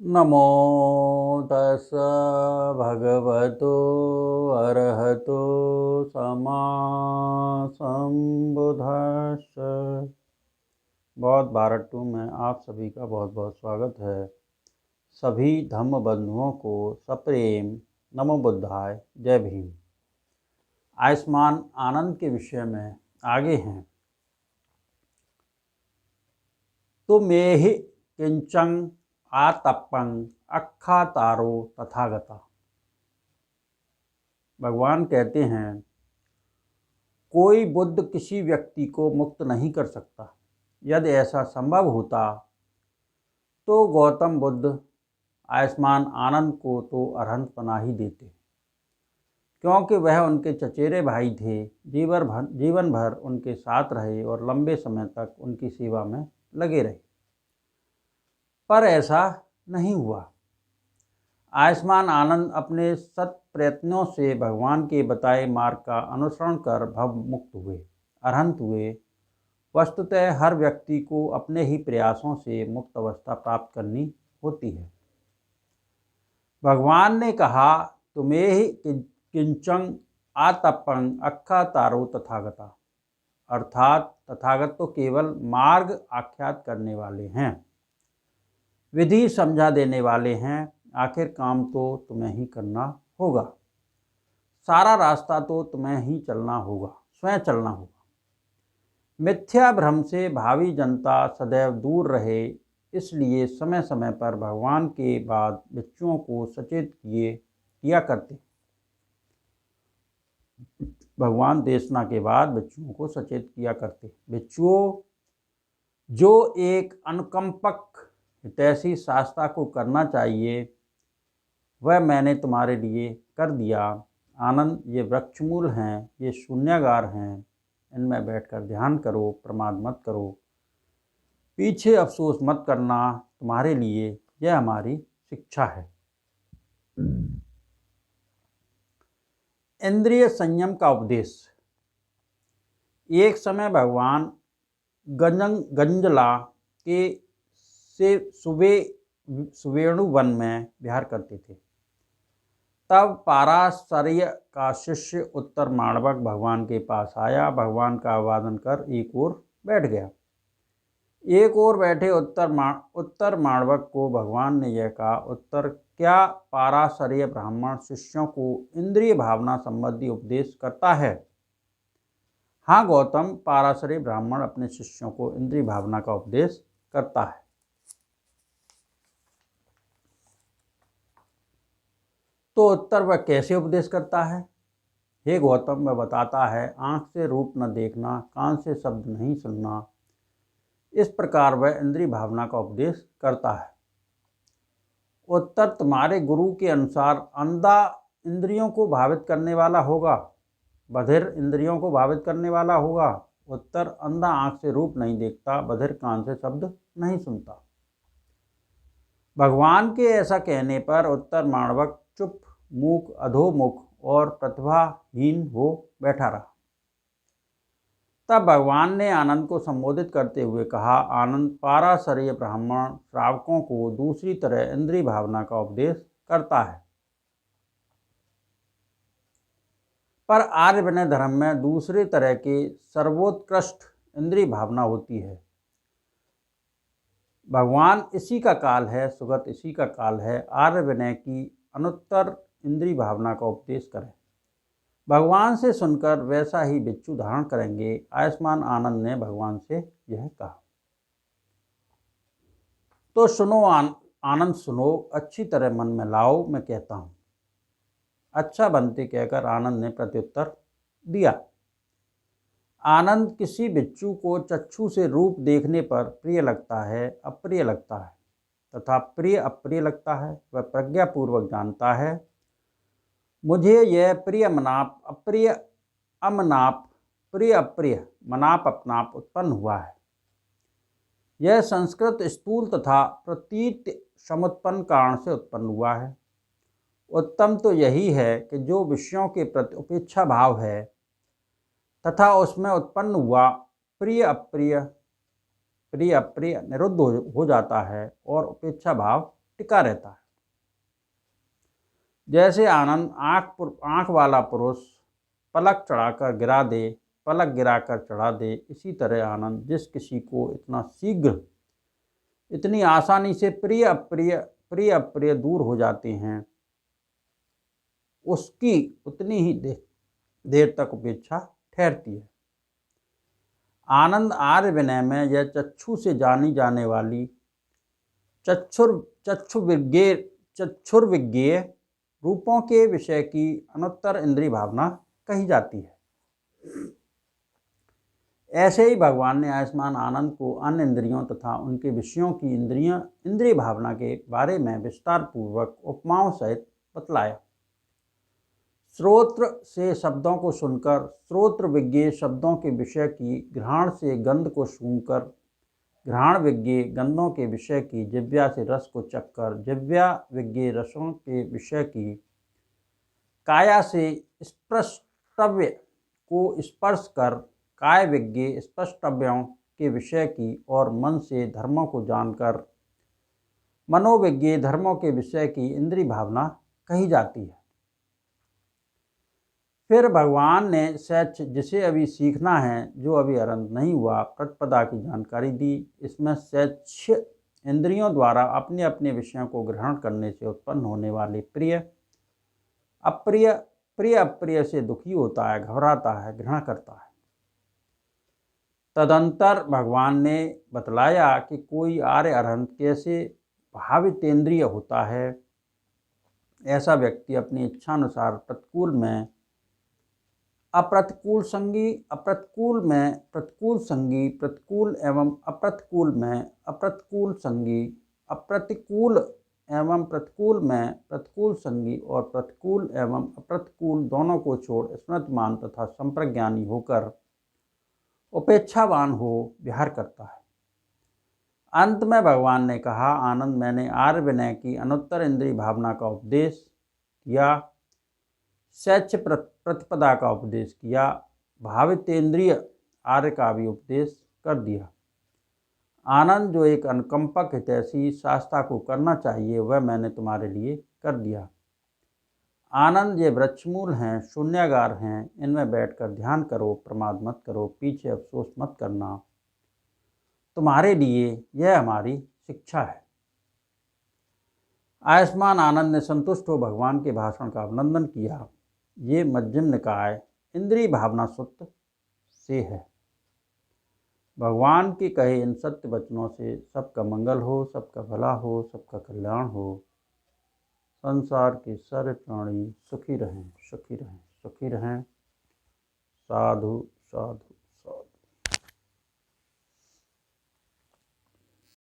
नमो तस् भगवतो अरहतो सम्मा सम्बुद्धास्स। बौद्ध भारत 2 में आप सभी का बहुत बहुत स्वागत है। सभी धम्म बंधुओं को सप्रेम नमो बुद्धाय, जय भीम। आयुष्मान आनंद के विषय में आगे हैं। तो मेहि किंचन आतपं अक्खातारो तथागता। भगवान कहते हैं, कोई बुद्ध किसी व्यक्ति को मुक्त नहीं कर सकता। यदि ऐसा संभव होता तो गौतम बुद्ध आयुष्मान आनंद को तो अरहंत बना ही देते, क्योंकि वह उनके चचेरे भाई थे। जीवन भर उनके साथ रहे और लंबे समय तक उनकी सेवा में लगे रहे, पर ऐसा नहीं हुआ। आयुष्मान आनंद अपने सत प्रयत्नों से भगवान के बताए मार्ग का अनुसरण कर भव मुक्त हुए, अरहंत हुए। वस्तुतः हर व्यक्ति को अपने ही प्रयासों से मुक्त अवस्था प्राप्त करनी होती है। भगवान ने कहा, तुम्हें ही किंचन आतपं अक्खातारो तथागता, अर्थात तथागत तो केवल मार्ग आख्यात करने वाले हैं, विधि समझा देने वाले हैं। आखिर काम तो तुम्हें ही करना होगा, सारा रास्ता तो तुम्हें ही चलना होगा, स्वयं चलना होगा। मिथ्या भ्रम से भावी जनता सदैव दूर रहे, इसलिए समय समय पर भगवान के बाद भिक्षुओं को सचेत किया करते। भगवान देशना के बाद भिक्षुओं को सचेत किया करते। भिक्षुओं, जो एक अनुकंपक हितैषी शास्त्रा को करना चाहिए, वह मैंने तुम्हारे लिए कर दिया। आनंद, ये वृक्षमूल हैं, ये शून्यागार हैं, इनमें बैठकर ध्यान करो, प्रमाद मत करो, पीछे अफसोस मत करना। तुम्हारे लिए यह हमारी शिक्षा है। इंद्रिय संयम का उपदेश। एक समय भगवान गंजला के से सुवेणु वन में विहार करते थे। तब पाराशर्य का शिष्य उत्तर माणवक भगवान के पास आया। भगवान का अभिवादन कर एक ओर बैठ गया। एक ओर बैठे उत्तर माणवक को भगवान ने यह कहा, उत्तर, क्या पाराशर्य ब्राह्मण शिष्यों को इंद्रिय भावना संबंधी उपदेश करता है? हाँ गौतम, पाराशर्य ब्राह्मण अपने शिष्यों को इंद्रिय भावना का उपदेश करता है। तो उत्तर, वह कैसे उपदेश करता है? हे गौतम, वह बताता है, आँख से रूप न देखना, कान से शब्द नहीं सुनना, इस प्रकार वह इंद्रिय भावना का उपदेश करता है। उत्तर, तुम्हारे गुरु के अनुसार अंधा इंद्रियों को भावित करने वाला होगा, बधिर इंद्रियों को भावित करने वाला होगा। उत्तर, अंधा आँख से रूप नहीं देखता, बधिर कान से शब्द नहीं सुनता। भगवान के ऐसा कहने पर उत्तर माणवक चुप, मूक, अधोमुख और प्रतिभाहीन हो बैठा रहा। तब भगवान ने आनंद को संबोधित करते हुए कहा, आनंद, पाराशर्य ब्राह्मण श्रावकों को दूसरी तरह इंद्रिय भावना का उपदेश करता है, पर आर्य विनय धर्म में दूसरे तरह के सर्वोत्कृष्ट इंद्रिय भावना होती है। भगवान इसी का काल है, सुगत इसी का काल है, आर्य विनय की अनुत्तर इंद्रिय भावना का उपदेश करें। भगवान से सुनकर वैसा ही भिक्षु धारण करेंगे। आयुष्मान आनंद ने भगवान से यह कहा। तो सुनो आनंद, सुनो, अच्छी तरह मन में लाओ, मैं कहता हूँ। अच्छा बनते कहकर आनंद ने प्रत्युत्तर दिया। आनंद, किसी भिक्षु को चक्षु से रूप देखने पर प्रिय लगता है, अप्रिय लगता है, तथा प्रिय अप्रिय लगता है। वह प्रज्ञापूर्वक जानता है, मुझे यह प्रिय मनाप, अप्रिय अमनाप, प्रिय अप्रिय मनाप अपनाप उत्पन्न हुआ है। यह संस्कृत स्थूल तथा प्रतीत समुत्पन्न कारण से उत्पन्न हुआ है। उत्तम तो यही है कि जो विषयों के प्रति उपेक्षा भाव है तथा उसमें उत्पन्न हुआ प्रिय अप्रिय निरुद्ध हो जाता है और उपेक्षा भाव टिका रहता है। जैसे आनंद आँख वाला पुरुष पलक चढ़ाकर गिरा दे, पलक गिराकर चढ़ा दे, इसी तरह आनंद जिस किसी को इतना शीघ्र, इतनी आसानी से प्रिय अप्रिय दूर हो जाते हैं, उसकी उतनी ही देर तक उपेक्षा ठहरती है। आनंद आर्य विनय में यह चक्षु से जानी जाने वाली चक्षुर्विज्ञेय रूपों के विषय की अनुत्तर इंद्रिय भावना कही जाती है। ऐसे ही भगवान ने आयुष्मान आनंद को अन्य इंद्रियों तथा उनके विषयों की इंद्रिय भावना के बारे में विस्तार पूर्वक उपमाओं सहित बतलाया। श्रोत्र से शब्दों को सुनकर, श्रोत्र विज्ञेय शब्दों के विषय की, घ्राण से गंध को सूंघकर, घ्राण विज्ञेय गंधों के विषय की, जिह्वा से रस को चखकर, जिह्वा विज्ञेय रसों के विषय की, काया से स्पर्शतव्य को स्पर्श कर, काय विज्ञेय स्पर्शतव्यों के विषय की, और मन से धर्मों को जानकर मनोविज्ञेय धर्मों के विषय की इंद्रिय भावना कही जाती है। फिर भगवान ने सच जिसे अभी सीखना है, जो अभी आरंभ नहीं हुआ, प्रतिपदा की जानकारी दी। इसमें सच इंद्रियों द्वारा अपने अपने विषयों को ग्रहण करने से उत्पन्न होने वाले प्रिय अप्रिय से दुखी होता है, घबराता है, घृणा करता है। तदंतर भगवान ने बतलाया कि कोई आर्य अरहंत कैसे भावितेंद्रिय होता है। ऐसा व्यक्ति अपनी इच्छानुसार प्रतिकूल में अप्रतिकूल संगी, अप्रतिकूल में प्रतिकूल संगी, प्रतिकूल एवं अप्रतिकूल में अप्रतिकूल संगी, अप्रतिकूल एवं प्रतिकूल में प्रतिकूल संगी, और प्रतिकूल एवं अप्रतिकूल दोनों को छोड़ स्मृतिमान तथा संप्रज्ञानी होकर उपेक्षावान हो विहार करता है। अंत में भगवान ने कहा, आनंद, मैंने आर्य विनय की अनुत्तर इंद्रिय भावना का उपदेश किया, सच प्रतिपदा का उपदेश किया, भावितेंद्रिय आर्य का भी उपदेश कर दिया। आनंद, जो एक अनुकंपक हितैषी शास्त्रा को करना चाहिए, वह मैंने तुम्हारे लिए कर दिया। आनंद, ये वृक्षमूल हैं, शून्यागार हैं, इनमें बैठकर ध्यान करो, प्रमाद मत करो, पीछे अफसोस मत करना, तुम्हारे लिए यह हमारी शिक्षा है। आयुष्मान आनंद ने संतुष्ट हो भगवान के भाषण का अभिनंदन किया। ये मध्यम निकाय इंद्रिय भावना सूत्र से है। भगवान के कहे इन सत्य वचनों से सबका मंगल हो, सबका भला हो, सबका कल्याण हो। संसार के सारे प्राणी सुखी रहें, सुखी रहें, सुखी रहें। साधु साधु।